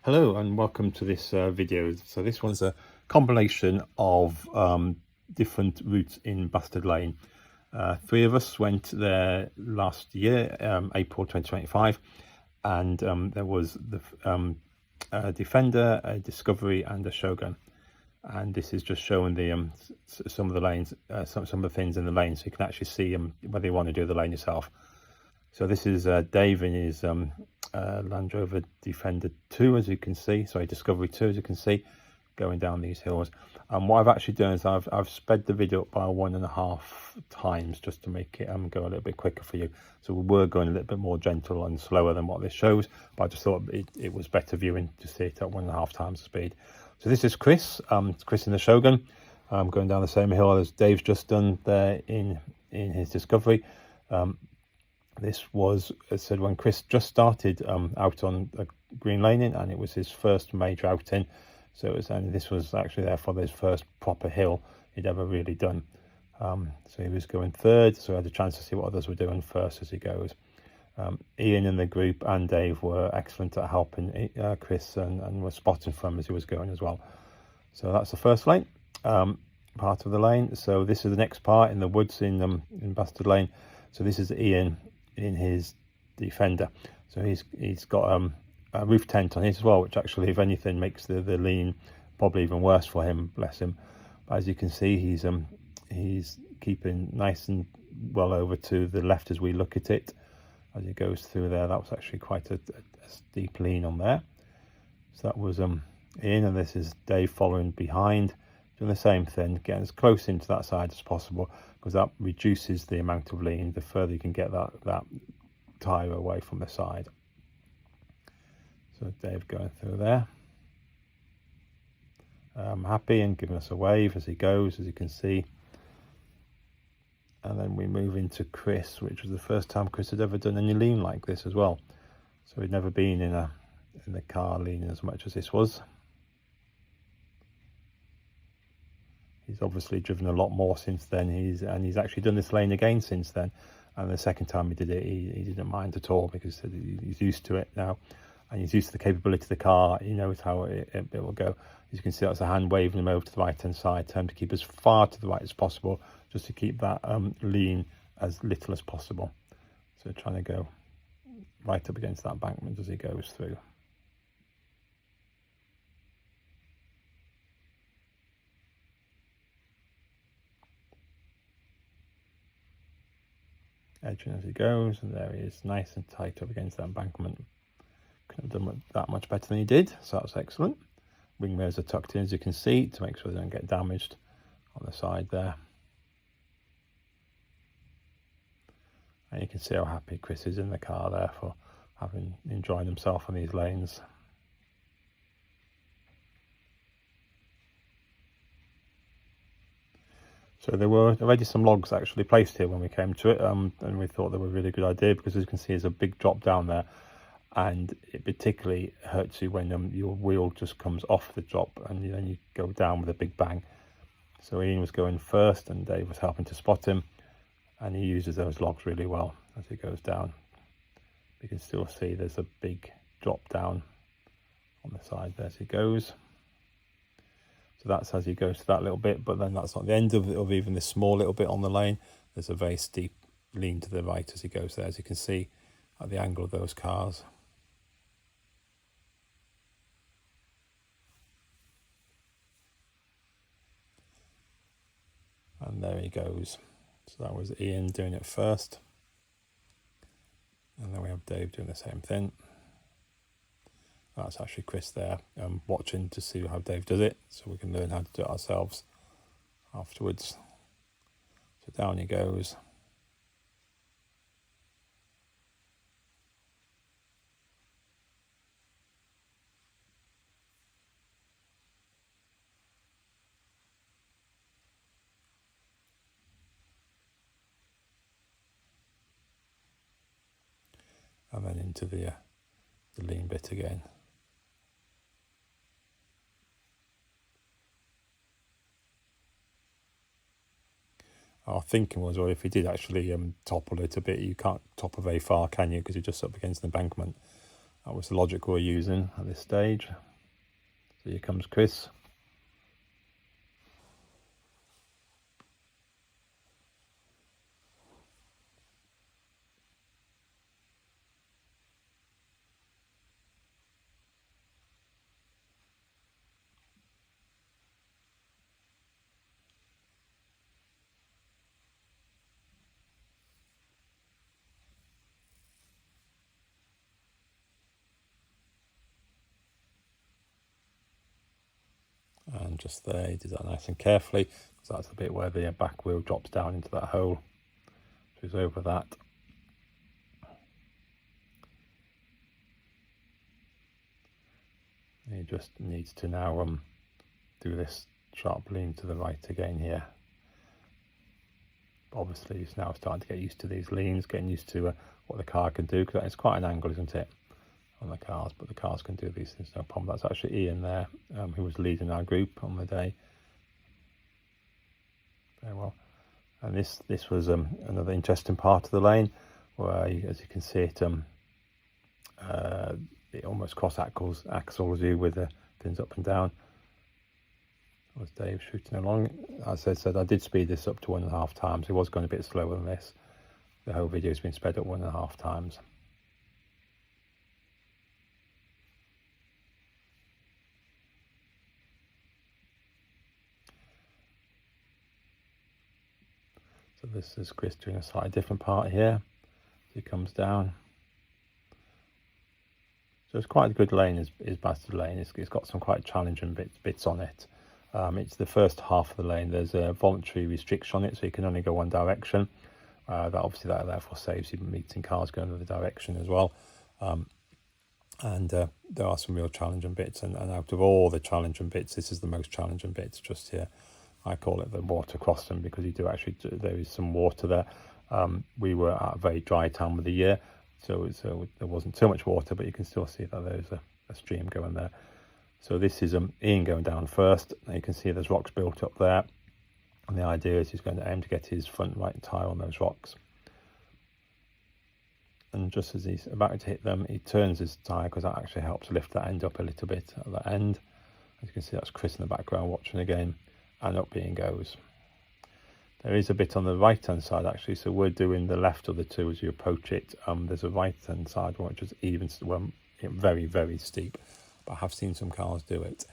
Hello and welcome to this video. So this one's a combination of different routes in Bastard Lane. Three of us went there last year, April 2025, and there was the Defender, a Discovery and a Shogun. And this is just showing the some of the lanes, some of the things in the lane, so you can actually see whether you want to do the lane yourself. So this is Dave in his Land Rover Defender 2, as you can see, sorry, Discovery 2, as you can see, going down these hills. And what I've actually done is I've sped the video up by 1.5 times just to make it go a little bit quicker for you. So we were going a little bit more gentle and slower than what this shows, but I just thought it was better viewing to see it at 1.5 times the speed. So this is Chris, Chris in the Shogun, going down the same hill as Dave's just done there in his Discovery. This was, as I said, when Chris just started out on a green laning, and it was his first major outing. So it was, and this was actually therefore his first proper hill he'd ever really done. So he was going third, so I had a chance to see what others were doing first as he goes. Ian in the group and Dave were excellent at helping Chris and were spotting for him as he was going as well. So that's the first lane, part of the lane. So this is the next part in the woods in Bastard Lane. So this is Ian in his Defender. So he's got a roof tent on his as well, which actually, if anything, makes the lean probably even worse for him, bless him. But as you can see, he's keeping nice and well over to the left as we look at it. As he goes through there, that was actually quite a steep lean on there. So that was Ian, and this is Dave following behind, doing the same thing, getting as close into that side as possible, because that reduces the amount of lean the further you can get that tyre away from the side. So Dave going through there, happy and giving us a wave as he goes, as you can see. And then we move into Chris, which was the first time Chris had ever done any lean like this as well. So he'd never been in the car leaning as much as this was. He's obviously driven a lot more since then. He's actually done this lane again since then. And the second time he did it, he didn't mind at all, because he's used to it now. And he's used to the capability of the car. He knows how it will go. As you can see, that's a hand waving him over to the right-hand side, telling him to keep as far to the right as possible, just to keep that lean as little as possible. So trying to go right up against that embankment as he goes through. Edging as he goes, and there he is, nice and tight up against that embankment. Couldn't have done that much better than he did, so that's excellent. Wing mirrors are tucked in, as you can see, to make sure they don't get damaged on the side there. And you can see how happy Chris is in the car there for enjoying himself on these lanes. So there were already some logs actually placed here when we came to it, and we thought they were a really good idea, because as you can see, there's a big drop down there, and it particularly hurts you when your wheel just comes off the drop and then you go down with a big bang. So Ian was going first and Dave was helping to spot him, and he uses those logs really well as he goes down. You can still see there's a big drop down on the side there as he goes. So that's as he goes to that little bit, but then that's not the end of even this small little bit on the lane. There's a very steep lean to the right as he goes there, as you can see at the angle of those cars. And there he goes. So that was Ian doing it first. And then we have Dave doing the same thing. That's actually Chris there, watching to see how Dave does it, so we can learn how to do it ourselves afterwards. So down he goes. And then into the lean bit again. Our thinking was, well, if he did actually topple it a bit, you can't topple very far, can you? Because you're just up against the embankment. That was the logic we're using at this stage. So here comes Chris. And just there, he did that nice and carefully, because that's the bit where the back wheel drops down into that hole. So he's over that. He just needs to now do this sharp lean to the right again here. Obviously he's now starting to get used to these leans, getting used to what the car can do, because it's quite an angle, isn't it, on the cars, but the cars can do these things no problem. That's actually Ian there, who was leading our group on the day. Very well. And this was another interesting part of the lane, where as you can see it it almost cross axles you with the pins up and down. That was Dave shooting along. As I said, I did speed this up to 1.5 times. It was going a bit slower than this. The whole video has been sped up 1.5 times. So this is Chris doing a slightly different part here. He comes down. So it's quite a good lane, is Bastard Lane. It's got some quite challenging bits on it. It's the first half of the lane. There's a voluntary restriction on it, so you can only go one direction. That therefore saves you meeting cars going the other direction as well. And there are some real challenging bits, and out of all the challenging bits, this is the most challenging bit just here. I call it the water crossing, because there is some water there. We were at a very dry time of the year, so there wasn't too much water, but you can still see that there's a stream going there. So this is Ian going down first, and you can see there's rocks built up there, and the idea is he's going to aim to get his front right tyre on those rocks. And just as he's about to hit them, he turns his tyre, because that actually helps lift that end up a little bit at that end. As you can see, that's Chris in the background watching the game, and up Ian goes. There is a bit on the right hand side actually, so we're doing the left of the two as you approach it. There's a right hand side one which is very, very steep, but I have seen some cars do it.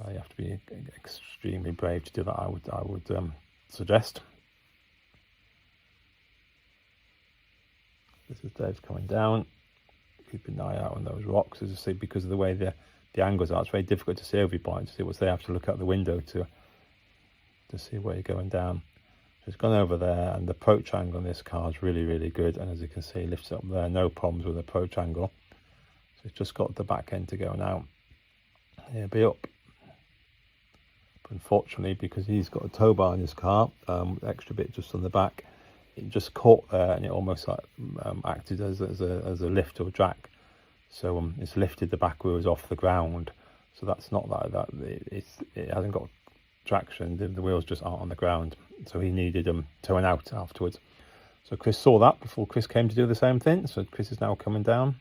You have to be extremely brave to do that, I would suggest. This is Dave's coming down. Keep an eye out on those rocks, as I say, because of the way the angles are. It's very difficult to see every point. To see what's there, you have to look out the window to see where you're going down. So it's gone over there, and the approach angle on this car is really, really good. And as you can see, it lifts up there, no problems with the approach angle. So it's just got the back end to go now. He'll be up. But unfortunately, because he's got a tow bar in his car, extra bit just on the back, it just caught there, and it almost like acted as a lift or jack. So it's lifted the back wheels off the ground. So that's not that it hasn't got traction. The wheels just aren't on the ground. So he needed towing out afterwards. So Chris saw that before Chris came to do the same thing. So Chris is now coming down,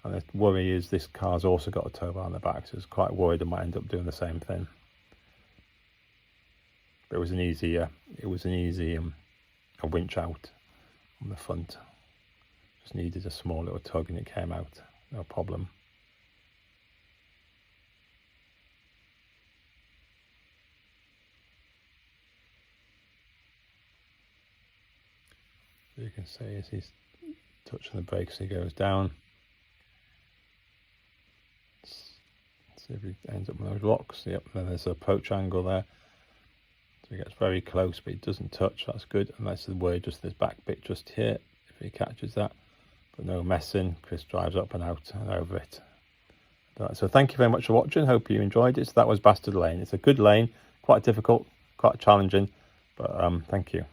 and the worry is this car's also got a tow bar on the back. So it's quite worried it might end up doing the same thing. But it was an easy a winch out on the front. Just needed a small little tug and it came out, no problem. You can see as he's touching the brakes, he goes down. Let's see if he ends up with those rocks. Yep, then there's an approach angle there. So he gets very close, but he doesn't touch. That's good. And that's the way, just this back bit just here, if he catches that. But no messing. Chris drives up and out and over it. Right, so thank you very much for watching. Hope you enjoyed it. So that was Bastard Lane. It's a good lane, quite difficult, quite challenging, but thank you.